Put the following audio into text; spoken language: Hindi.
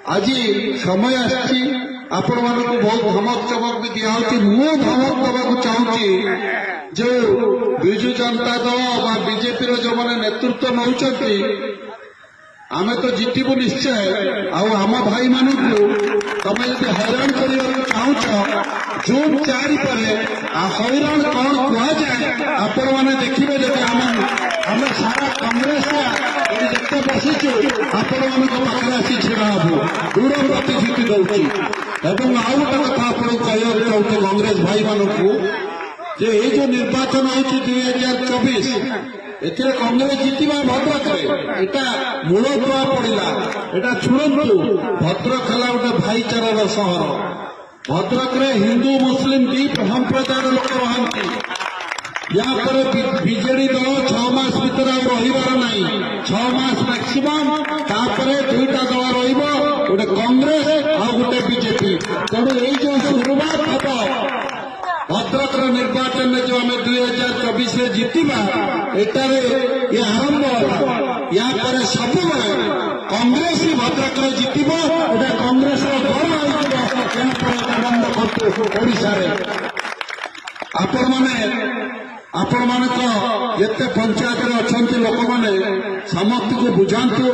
आज समय आसी आपण मानक बहुत धमक चमक भी दिखाई मु धमक देवाक चाहूँगी जो विजु जनता दल बीजेपी जो मैंने नेतृत्व नौ आमे तो जितबू निश्चय आम भाई मानू तमें जब हैरान करने चाहूच जून 4 पर हैरान कौन कहुए आपण मैंने देखिए जब आम सारा कांग्रेस जिते बसीचु आपण मान पाखे आसी ढड़ा हबू दूर प्रतिश्रुति दौर आउ गोटे कथा आपको कहना चाहूँ कांग्रेस भाई मानू जे ये जो निर्वाचन हो 2024 एथिरे कांग्रेस जीतवा भद्रक एटा मूल प्रभाव पड़ा एटा शुणु भद्रक है गोटे भाईचारार सहर भद्रक रे हिंदू मुस्लिम दी संप्रदायर लोक रहती यापर बीजेडी दल 6 मास भीतर रहीबार नहीं 6 मास मैक्सिमम तापर 2टा दल रोटे कांग्रेस आ गोटे बीजेपी तेणु यही जो शुरुआत हम भद्रक निर्वाचन में जो आम 2024 जीतवा एटार ये आरंभ यापर सब कांग्रेस ही भद्रक जीतब एटा कांग्रेस आपण मान तो जिते पंचायत अच्छा लोक मैंने समस्त को बुझातु।